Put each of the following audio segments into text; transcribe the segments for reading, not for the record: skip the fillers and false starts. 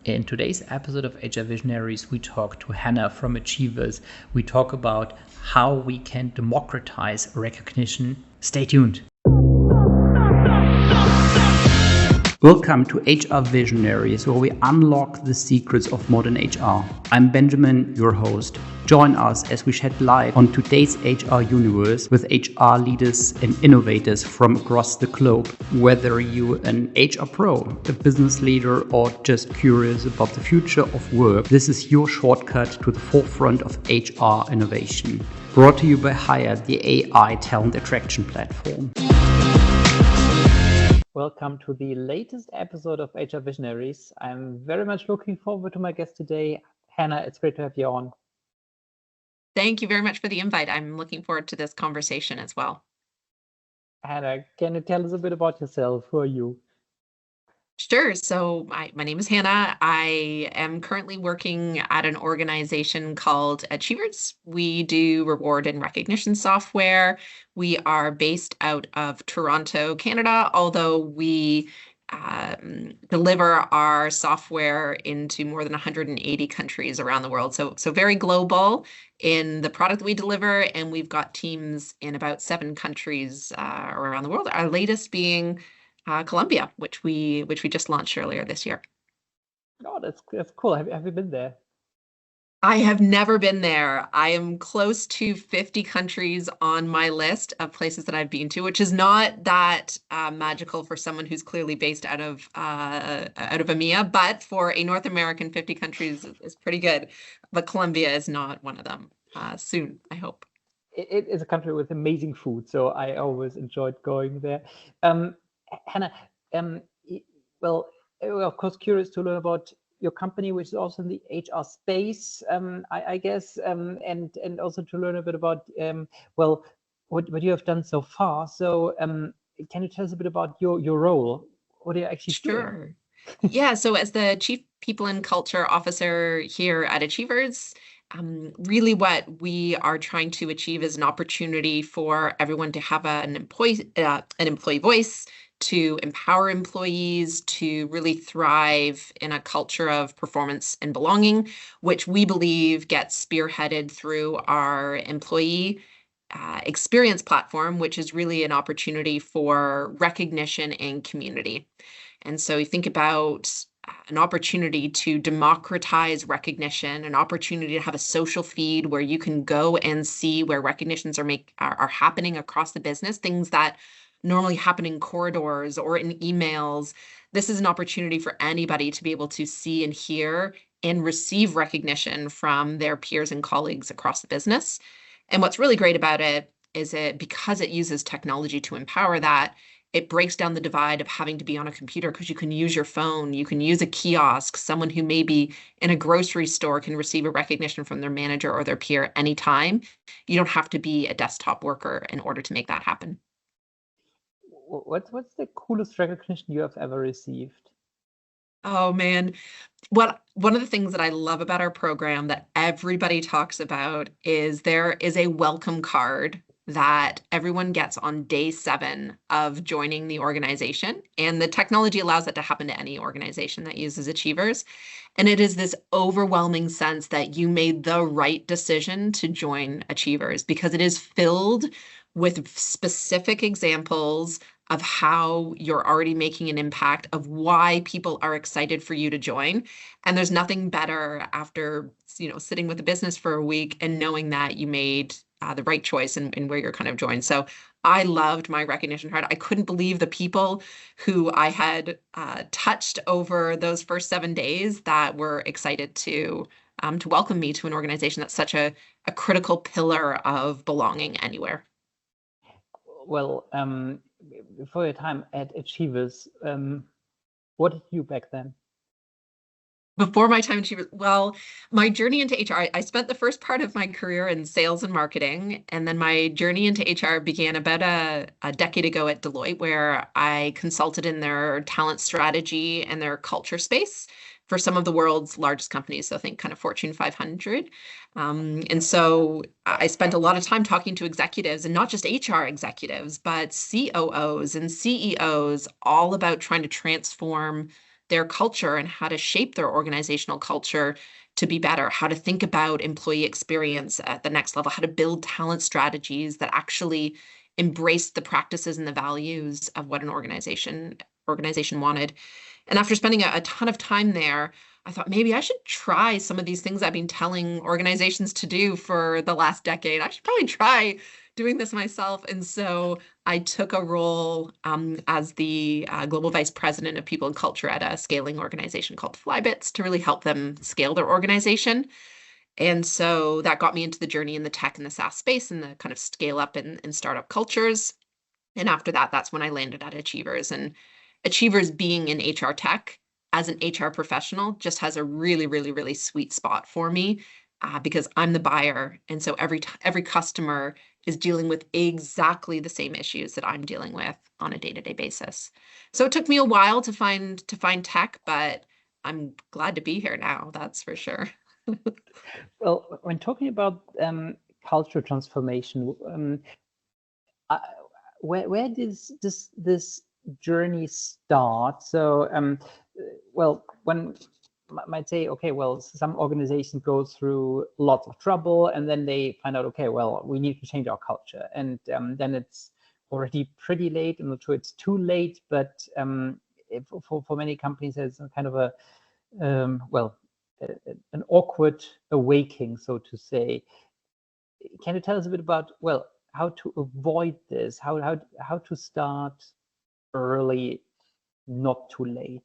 In today's episode of HR Visionaries, we talk to Hannah from Achievers. We talk about how we can democratize recognition. Stay tuned. Welcome to HR Visionaries, where we unlock the secrets of modern HR. I'm Benjamin, your host. Join us as we shed light on today's HR universe with HR leaders and innovators from across the globe. Whether you're an HR pro, a business leader, or just curious about the future of work, this is your shortcut to the forefront of HR innovation. Brought to you by Hire, the AI talent attraction platform. Welcome to the latest episode of HR Visionaries. I'm very much looking forward to my guest today. Hannah, it's great to have you on. Thank you very much for the invite. I'm looking forward to this conversation as well. Hannah, can you tell us a bit about yourself? Who are you? Sure. So my name is Hannah. I am currently working at an organization called Achievers. We do reward and recognition software. We are based out of Toronto, Canada, although we deliver our software into more than 180 countries around the world. So very global in the product that we deliver, and we've got teams in about 7 countries around the world. Our latest being Colombia, which we just launched earlier this year. Oh, that's cool. Have you been there? I have never been there. I am close to 50 countries on my list of places that I've been to, which is not that magical for someone who's clearly based out of EMEA, but for a North American, 50 countries is pretty good. But Colombia is not one of them. Soon, I hope. It is a country with amazing food, so I always enjoyed going there. Hannah, well, we're of course curious to learn about your company, which is also in the HR space, I guess, and also to learn a bit about what you have done so far. So, can you tell us a bit about your role? What are you actually doing? Sure. Yeah, so as the Chief People and Culture Officer here at Achievers, really what we are trying to achieve is an opportunity for everyone to have an employee voice, to empower employees to really thrive in a culture of performance and belonging, which we believe gets spearheaded through our employee experience platform, which is really an opportunity for recognition and community. And so you think about an opportunity to democratize recognition, an opportunity to have a social feed where you can go and see where recognitions are happening across the business, things that normally happen in corridors or in emails. This is an opportunity for anybody to be able to see and hear and receive recognition from their peers and colleagues across the business. And what's really great about it is because it uses technology to empower that, it breaks down the divide of having to be on a computer, because you can use your phone, you can use a kiosk. Someone who may be in a grocery store can receive a recognition from their manager or their peer anytime. You don't have to be a desktop worker in order to make that happen. What's the coolest recognition you have ever received? Oh man, one of the things that I love about our program that everybody talks about is there is a welcome card that everyone gets on day 7 of joining the organization. And the technology allows that to happen to any organization that uses Achievers. And it is this overwhelming sense that you made the right decision to join Achievers, because it is filled with specific examples of how you're already making an impact, of why people are excited for you to join. And there's nothing better after, sitting with a business for a week and knowing that you made the right choice in where you're kind of joined. So I loved my recognition card. I couldn't believe the people who I had touched over those first 7 days that were excited to welcome me to an organization that's such a critical pillar of belonging anywhere. Well, before your time at Achievers, what did you do back then? Before my time at Achievers, well, my journey into HR, I spent the first part of my career in sales and marketing, and then my journey into HR began about a decade ago at Deloitte, where I consulted in their talent strategy and their culture space for some of the world's largest companies. So think kind of Fortune 500. And so I spent a lot of time talking to executives, and not just HR executives, but COOs and CEOs, all about trying to transform their culture and how to shape their organizational culture to be better, how to think about employee experience at the next level, how to build talent strategies that actually embrace the practices and the values of what an organization wanted. And after spending a ton of time there, I thought maybe I should try some of these things I've been telling organizations to do for the last decade. I should probably try doing this myself. And so I took a role as the global vice president of people and culture at a scaling organization called Flybits to really help them scale their organization. And so that got me into the journey in the tech and the SaaS space and the kind of scale up and startup cultures. And after that, that's when I landed at Achievers. And Achievers being in HR tech as an HR professional just has a really, really, really sweet spot for me because I'm the buyer. And so every customer is dealing with exactly the same issues that I'm dealing with on a day-to-day basis. So it took me a while to find tech, but I'm glad to be here now, that's for sure. Well, when talking about cultural transformation, where does this journey start? So, well, when might say, okay, well, some organizations go through lots of trouble, and then they find out, okay, well, we need to change our culture, and then it's already pretty late. I'm not sure it's too late, but for many companies, there's a kind of a an awkward awakening, so to say. Can you tell us a bit about, well, how to avoid this, how to start early, not too late?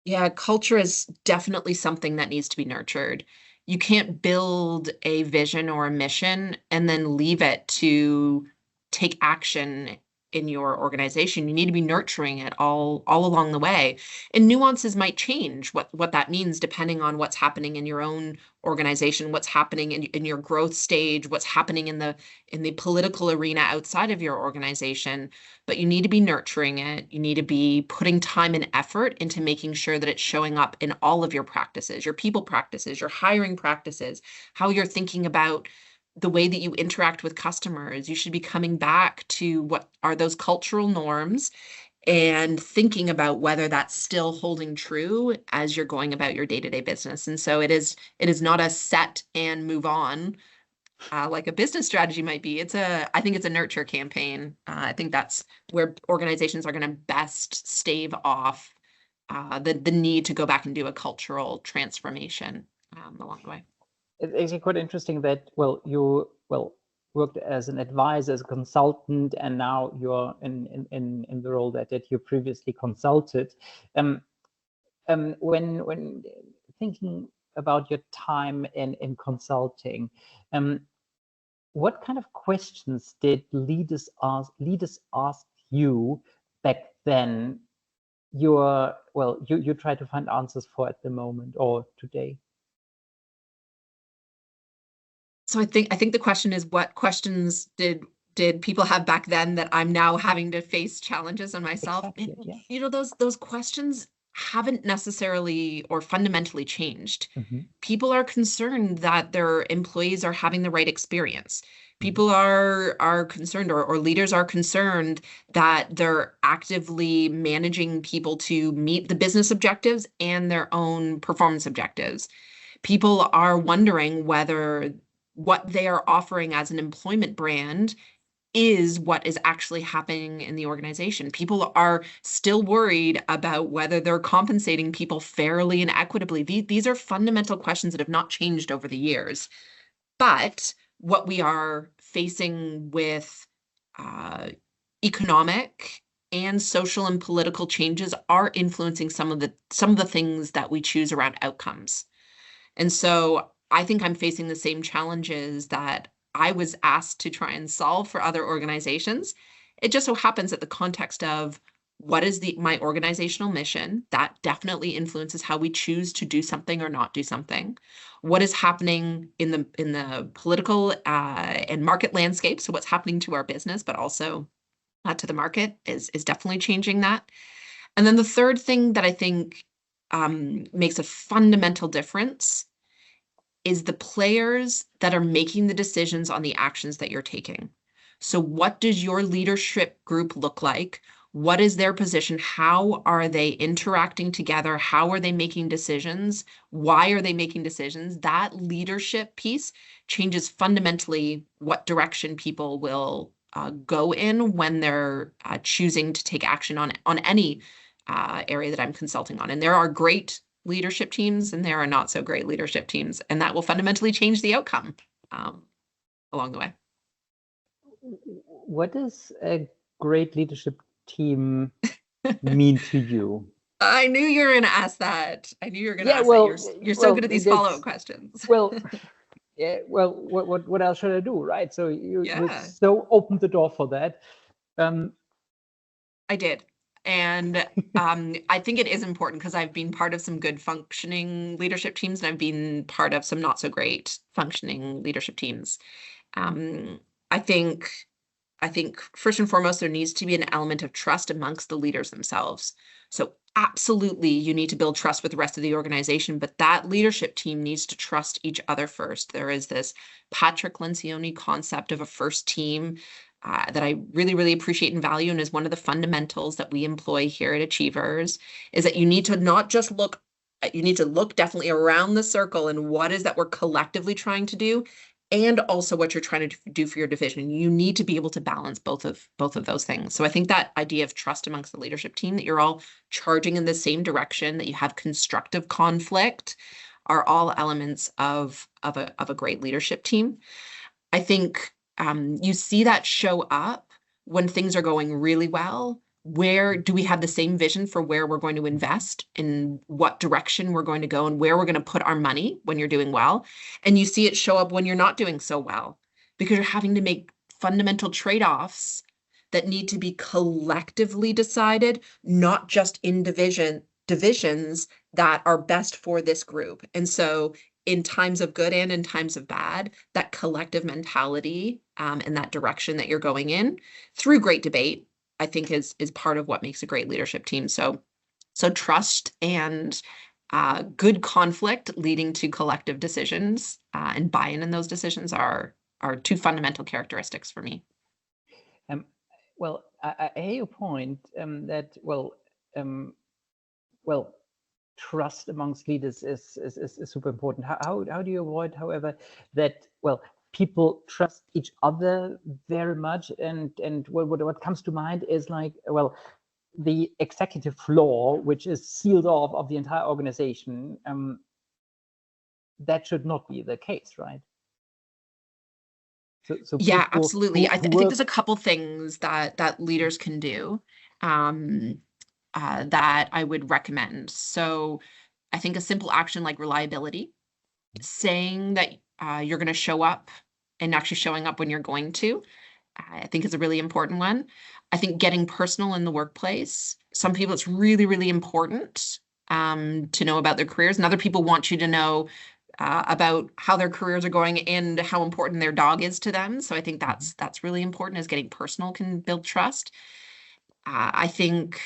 Yeah, culture is definitely something that needs to be nurtured. You can't build a vision or a mission and then leave it to take action in your organization. You need to be nurturing it all along the way. And nuances might change what that means depending on what's happening in your own organization, what's happening in your growth stage, what's happening in the political arena outside of your organization. But you need to be nurturing it. You need to be putting time and effort into making sure that it's showing up in all of your practices, your people practices, your hiring practices, how you're thinking about the way that you interact with customers. You should be coming back to what are those cultural norms and thinking about whether that's still holding true as you're going about your day-to-day business. And so it is not a set and move on like a business strategy might be. I think it's a nurture campaign. I think that's where organizations are going to best stave off the need to go back and do a cultural transformation along the way. It's actually quite interesting that, well, you worked as an advisor, as a consultant, and now you're in the role that you previously consulted. When thinking about your time in consulting, what kind of questions did leaders ask you back then? You try to find answers for at the moment or today. So I think the question is, what questions did people have back then that I'm now having to face challenges on myself? Exactly, yeah. You know, those questions haven't necessarily or fundamentally changed. Mm-hmm. People are concerned that their employees are having the right experience. Mm-hmm. People are concerned, or leaders are concerned that they're actively managing people to meet the business objectives and their own performance objectives. People are wondering whether what they are offering as an employment brand is what is actually happening in the organization. People are still worried about whether they're compensating people fairly and equitably. These are fundamental questions that have not changed over the years. But what we are facing with economic and social and political changes are influencing some of the things that we choose around outcomes. And so I think I'm facing the same challenges that I was asked to try and solve for other organizations. It just so happens that the context of what is my organizational mission, that definitely influences how we choose to do something or not do something. What is happening in the political and market landscape, so what's happening to our business, but also to the market is definitely changing that. And then the third thing that I think makes a fundamental difference is the players that are making the decisions on the actions that you're taking. So what does your leadership group look like? What is their position? How are they interacting together? How are they making decisions? Why are they making decisions? That leadership piece changes fundamentally what direction people will go in when they're choosing to take action on any area that I'm consulting on. And there are great leadership teams and there are not so great leadership teams, and that will fundamentally change the outcome along the way. What does a great leadership team mean to you? I knew you were going to ask that. I knew you were going to ask that. You're so good at these follow-up questions. Well, yeah. Well, what else should I do, right? So you so opened the door for that. I did. And I think it is important because I've been part of some good functioning leadership teams and I've been part of some not so great functioning leadership teams. I think first and foremost, there needs to be an element of trust amongst the leaders themselves. So absolutely, you need to build trust with the rest of the organization, but that leadership team needs to trust each other first. There is this Patrick Lencioni concept of a first team that I really, really appreciate and value, and is one of the fundamentals that we employ here at Achievers, is that you need to not just look, you need to look definitely around the circle and what is that we're collectively trying to do, and also what you're trying to do for your division. You need to be able to balance both of those things. So I think that idea of trust amongst the leadership team, that you're all charging in the same direction, that you have constructive conflict, are all elements of a great leadership team. I think you see that show up when things are going really well. Where do we have the same vision for where we're going to invest, in what direction we're going to go, and where we're going to put our money when you're doing well? And you see it show up when you're not doing so well, because you're having to make fundamental trade-offs that need to be collectively decided, not just in divisions that are best for this group. And so in times of good and in times of bad, that collective mentality and that direction that you're going in through great debate, I think is part of what makes a great leadership team. So trust and good conflict leading to collective decisions and buy-in in those decisions are two fundamental characteristics for me. Well, I hear your point that trust amongst leaders is super important. How do you avoid, however, that people trust each other very much, and what comes to mind is like, the executive floor, which is sealed off of the entire organization. That should not be the case, right? So yeah, absolutely. I think there's a couple things that leaders can do that I would recommend. So I think a simple action like reliability, saying that you're going to show up and actually showing up when you're going to, I think is a really important one. I think getting personal in the workplace. Some people, it's really, really important to know about their careers, and other people want you to know about how their careers are going and how important their dog is to them. So I think that's really important, as getting personal can build trust. I think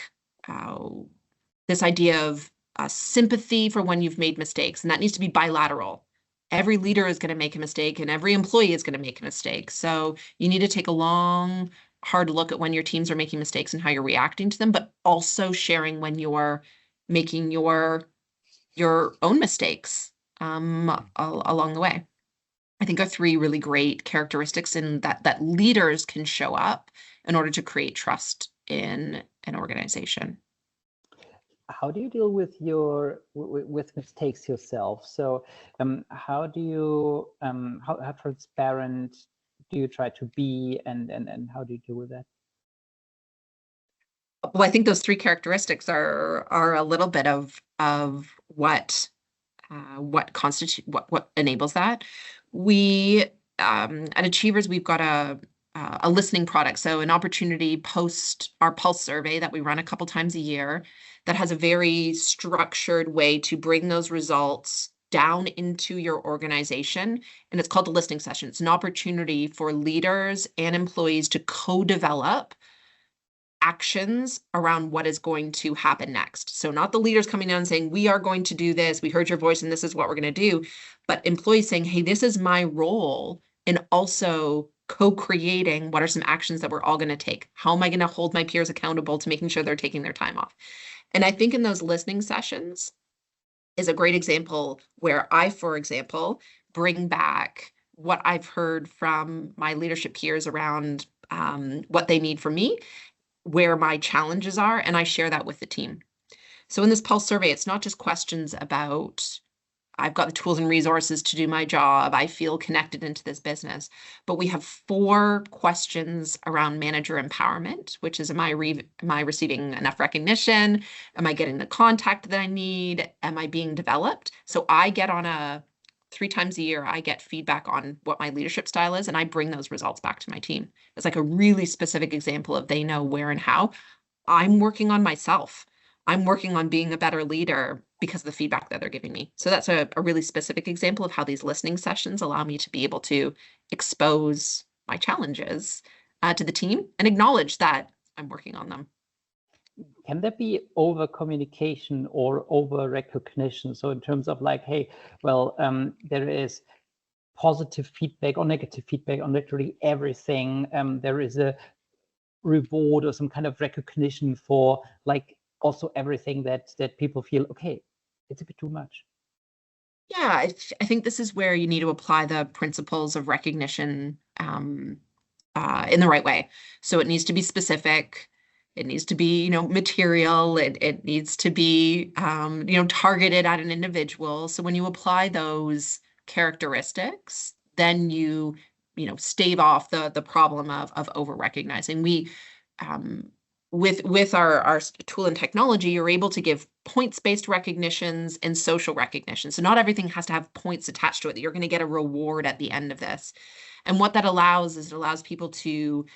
this idea of sympathy for when you've made mistakes, and that needs to be bilateral. Every leader is going to make a mistake and every employee is going to make a mistake. So you need to take a long, hard look at when your teams are making mistakes and how you're reacting to them, but also sharing when you're making your own mistakes along the way. I think are three really great characteristics in that leaders can show up in order to create trust in an organization. How do you deal with with mistakes yourself? So how do you how transparent do you try to be, and how do you deal with that? Well, I think those three characteristics are a little bit of what constitutes what enables that. We at Achievers, we've got a listening product, so an opportunity post our Pulse survey that we run a couple times a year, that has a very structured way to bring those results down into your organization, and it's called the listening session. It's an opportunity for leaders and employees to co-develop actions around what is going to happen next. So not the leaders coming down and saying, we are going to do this, we heard your voice and this is what we're going to do, but employees saying, hey, this is my role, and also co-creating what are some actions that we're all going to take. How am I going to hold my peers accountable to making sure they're taking their time off? And I think in those listening sessions is a great example where I, for example, bring back what I've heard from my leadership peers around what they need from me, where my challenges are, and I share that with the team. So in this pulse survey, it's not just questions about I've got the tools and resources to do my job, I feel connected into this business, but we have 4 questions around manager empowerment, which is am I receiving enough recognition? Am I getting the contact that I need? Am I being developed? So I get on 3 times a year, I get feedback on what my leadership style is, and I bring those results back to my team. It's like a really specific example of they know where and how. I'm working on myself. I'm working on being a better leader because of the feedback that they're giving me. So that's a really specific example of how these listening sessions allow me to be able to expose my challenges to the team and acknowledge that I'm working on them. Can there be over communication or over recognition? So in terms of like, hey, well, there is positive feedback or negative feedback on literally everything. There is a reward or some kind of recognition for like also everything that people feel, okay, it's a bit too much. Yeah, I think this is where you need to apply the principles of recognition in the right way. So it needs to be specific. It needs to be, material. It needs to be, targeted at an individual. So when you apply those characteristics, then you stave off the problem of over recognizing. We with our tool and technology, you're able to give points-based recognitions and social recognition. So not everything has to have points attached to it, that you're going to get a reward at the end of this. And what that allows is it allows people to,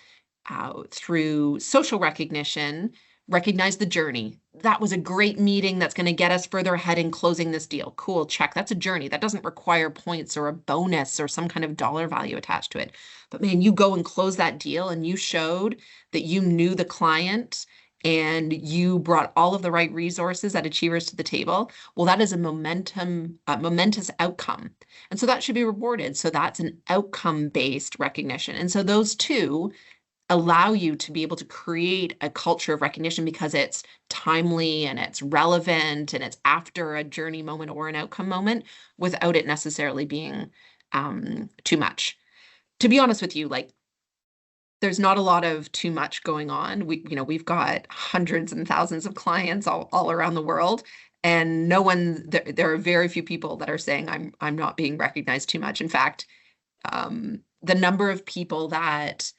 through social recognition, recognize the journey. That was a great meeting that's going to get us further ahead in closing this deal. Cool, check. That's a journey. That doesn't require points or a bonus or some kind of dollar value attached to it. But man, you go and close that deal and you showed that you knew the client and you brought all of the right resources at Achievers to the table. Well, that is a momentous outcome. And so that should be rewarded. So that's an outcome-based recognition. And so those two allow you to be able to create a culture of recognition because it's timely and it's relevant and it's after a journey moment or an outcome moment without it necessarily being too much. To be honest with you, like there's not a lot of too much going on. We've got hundreds and thousands of clients all around the world, and there are very few people that are saying I'm not being recognized too much. In fact, the number of people that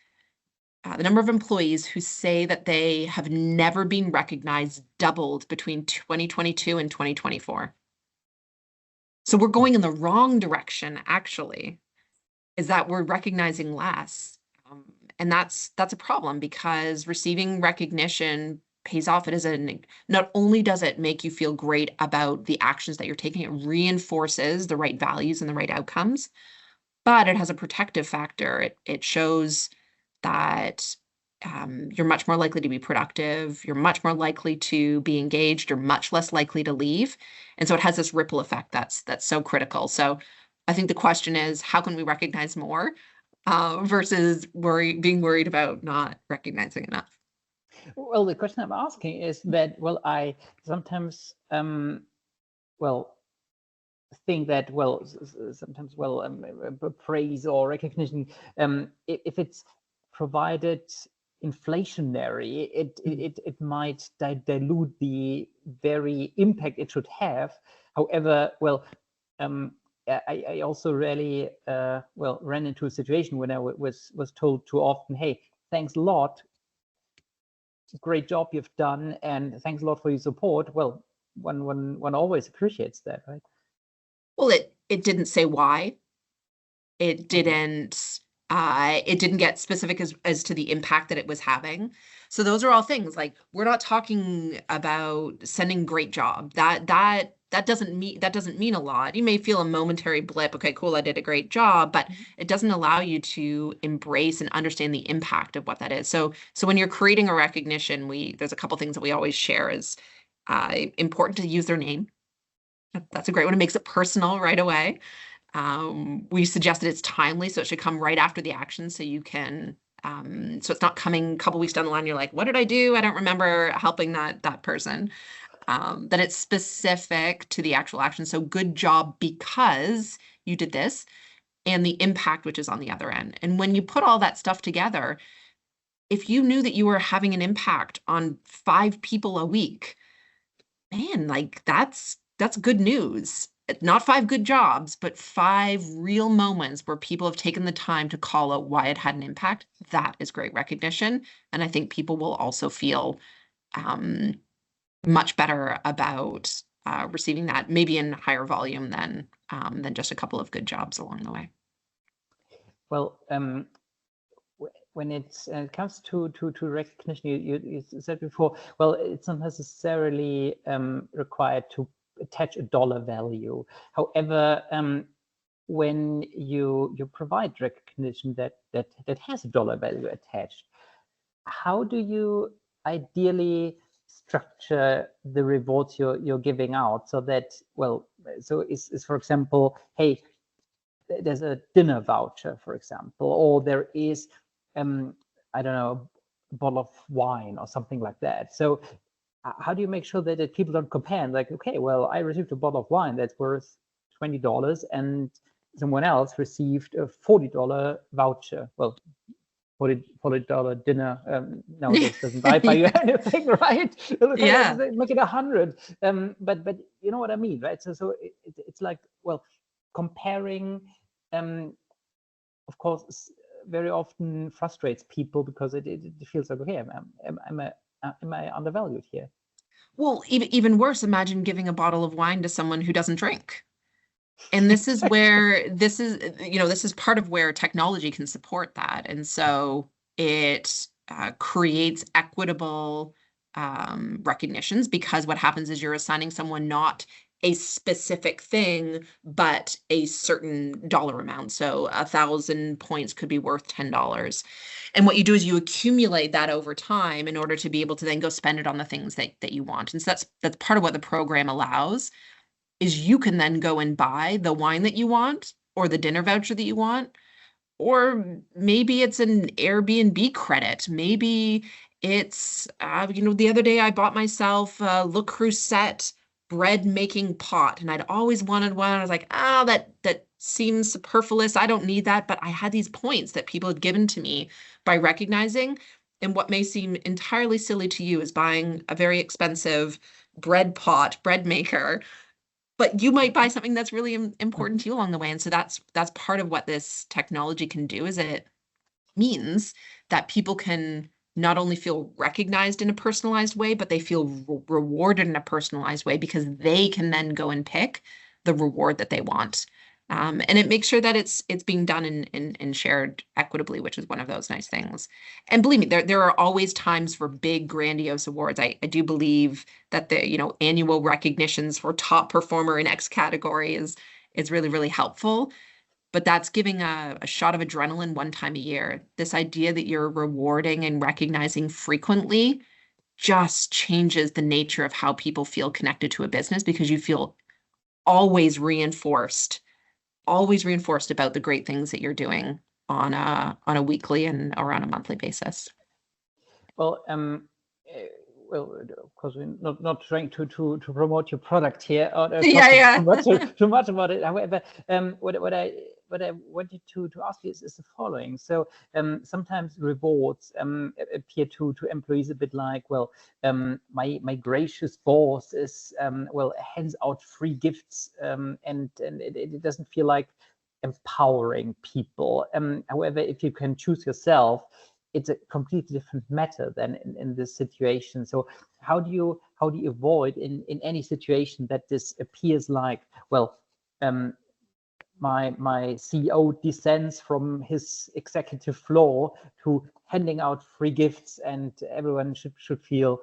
the number of employees who say that they have never been recognized doubled between 2022 and 2024. So we're going in the wrong direction, actually, is that we're recognizing less. And that's a problem because receiving recognition pays off. Not only does it make you feel great about the actions that you're taking, it reinforces the right values and the right outcomes, but it has a protective factor. It shows that you're much more likely to be productive, you're much more likely to be engaged, you're much less likely to leave. And so it has this ripple effect that's so critical. So I think the question is, how can we recognize more versus being worried about not recognizing enough? Well, the question I'm asking is that, well, I sometimes, think that, sometimes, praise or recognition, if it's provided inflationary, it might dilute the very impact it should have. However, I also really ran into a situation when I was told too often, hey, thanks a lot, great job you've done, and thanks a lot for your support. Well, one always appreciates that, right? Well, it didn't say why. It didn't get specific as to the impact that it was having. So those are all things like we're not talking about sending great job. That doesn't mean a lot. You may feel a momentary blip. Okay, cool, I did a great job, but it doesn't allow you to embrace and understand the impact of what that is. So when you're creating a recognition, there's a couple things that we always share is important to use their name. That's a great one. It makes it personal right away. We suggested it's timely, so it should come right after the action, so you can, so it's not coming a couple weeks down the line. You're like, what did I do? I don't remember helping that person. That it's specific to the actual action. So good job because you did this, and the impact which is on the other end. And when you put all that stuff together, if you knew that you were having an impact on 5 people a week, man, like that's good news. Not 5 good jobs, but 5 real moments where people have taken the time to call out why it had an impact. That is great recognition. And I think people will also feel much better about receiving that, maybe in higher volume than just a couple of good jobs along the way. Well, when it comes to recognition, you said before, well, it's not necessarily required to attach a dollar value. However, when you provide recognition that has a dollar value attached, how do you ideally structure the rewards you're giving out so that, well, so is for example, hey, there's a dinner voucher, for example, or there is I don't know, a bottle of wine or something like that. So how do you make sure that people don't compare and like, okay, well, I received a bottle of wine that's worth $20 and someone else received a $40 voucher. Well, $40 dinner nowadays doesn't buy you anything, right? Okay, Yeah. make it 100. But you know what I mean, right? So it's like, well, comparing, of course, very often frustrates people because it feels like, okay, am I undervalued here? Well, even worse, imagine giving a bottle of wine to someone who doesn't drink. And this is where this is part of where technology can support that. And so it creates equitable recognitions, because what happens is you're assigning someone not a specific thing, but a certain dollar amount. So 1,000 points could be worth $10. And what you do is you accumulate that over time in order to be able to then go spend it on the things that you want. And so that's part of what the program allows, is you can then go and buy the wine that you want or the dinner voucher that you want. Or maybe it's an Airbnb credit. Maybe it's, the other day I bought myself a Le Creuset bread making pot, and I'd always wanted one. I was like, that seems superfluous. I don't need that. But I had these points that people had given to me by recognizing. And what may seem entirely silly to you is buying a very expensive bread maker, but you might buy something that's really important to you along the way. And so that's part of what this technology can do, is it means that people can not only feel recognized in a personalized way, but they feel rewarded in a personalized way, because they can then go and pick the reward that they want. And it makes sure that it's being done and shared equitably, which is one of those nice things. And believe me, there are always times for big, grandiose awards. I do believe that the annual recognitions for top performer in X category is really, really helpful. But that's giving a shot of adrenaline one time a year. This idea that you're rewarding and recognizing frequently just changes the nature of how people feel connected to a business, because you feel always reinforced about the great things that you're doing on a weekly or on a monthly basis. Well, well, of course, we're not trying to promote your product here or too much about it. However, what I wanted to ask you is the following. So sometimes rewards appear to employees a bit like, well, my gracious boss is hands out free gifts, and it doesn't feel like empowering people. However, if you can choose yourself, it's a completely different matter than in this situation. So how do you avoid in any situation that this appears like, well, my CEO descends from his executive floor to handing out free gifts, and everyone should feel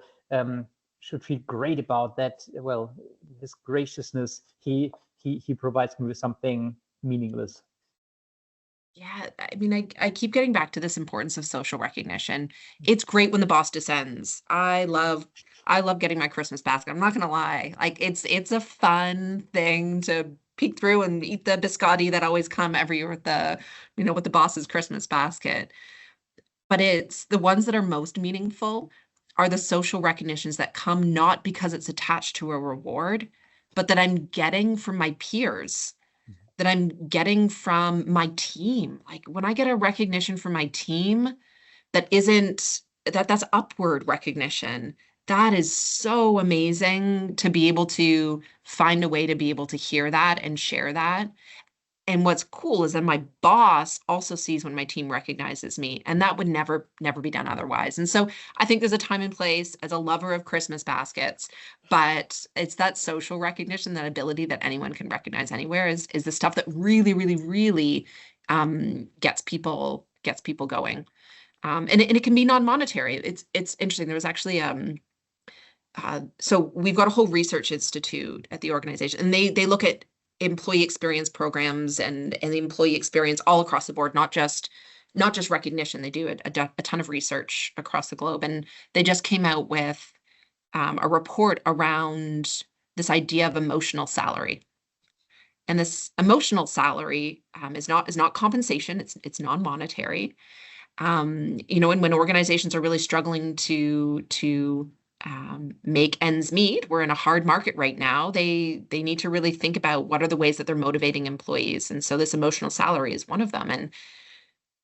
great about that. Well, his graciousness, he provides me with something meaningless. Yeah, I mean, I keep getting back to this importance of social recognition. It's great when the boss descends. I love getting my Christmas basket. I'm not gonna lie. Like it's a fun thing to peek through and eat the biscotti that always come every year with with the boss's Christmas basket. But it's the ones that are most meaningful are the social recognitions that come not because it's attached to a reward, but that I'm getting from my peers, that I'm getting from my team. Like when I get a recognition from my team that's upward recognition. That is so amazing to be able to find a way to be able to hear that and share that. And what's cool is that my boss also sees when my team recognizes me, and that would never be done otherwise. And so I think there's a time and place as a lover of Christmas baskets, but it's that social recognition, that ability that anyone can recognize anywhere is the stuff that really gets people going. And it can be non-monetary. It's interesting. There was actually so we've got a whole research institute at the organization, and they look at employee experience programs and the employee experience all across the board, not just recognition. They do a ton of research across the globe, and they just came out with a report around this idea of emotional salary. And this emotional salary is not compensation. It's non-monetary. And when organizations are really struggling to make ends meet, we're in a hard market right now. They need to really think about what are the ways that they're motivating employees, and so this emotional salary is one of them. And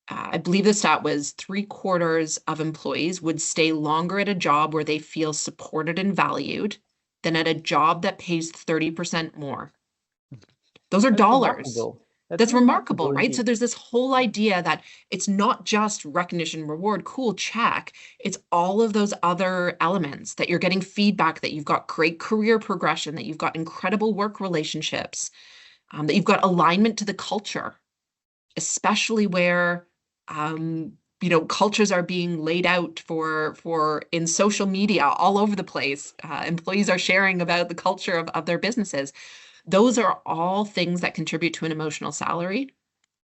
I believe the stat was 3/4 of employees would stay longer at a job where they feel supported and valued than at a job that pays 30% more. Those are That's dollars. remarkable. That's remarkable, right? indeed. So there's this whole idea that it's not just recognition, reward, cool, check. It's all of those other elements, that you're getting feedback, that you've got great career progression, that you've got incredible work relationships, that you've got alignment to the culture, especially where cultures are being laid out for in social media all over the place. Employees are sharing about the culture of their businesses. Those are all things that contribute to an emotional salary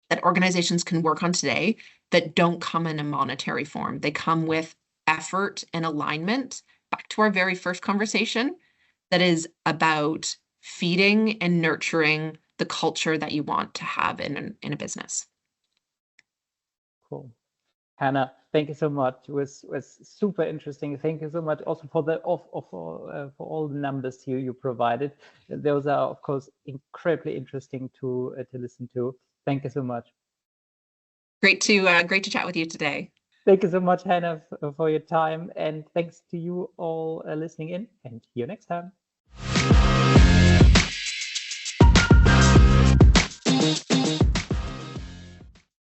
that organizations can work on today that don't come in a monetary form. They come with effort and alignment. Back to our very first conversation, that is about feeding and nurturing the culture that you want to have in a business. Cool. Hannah, thank you so much. It was super interesting. Thank you so much also for for all the numbers you provided. Those are of course incredibly interesting to listen to. Thank you so much. Great to chat with you today. Thank you so much, Hannah, for your time, and thanks to you all listening in. And see you next time.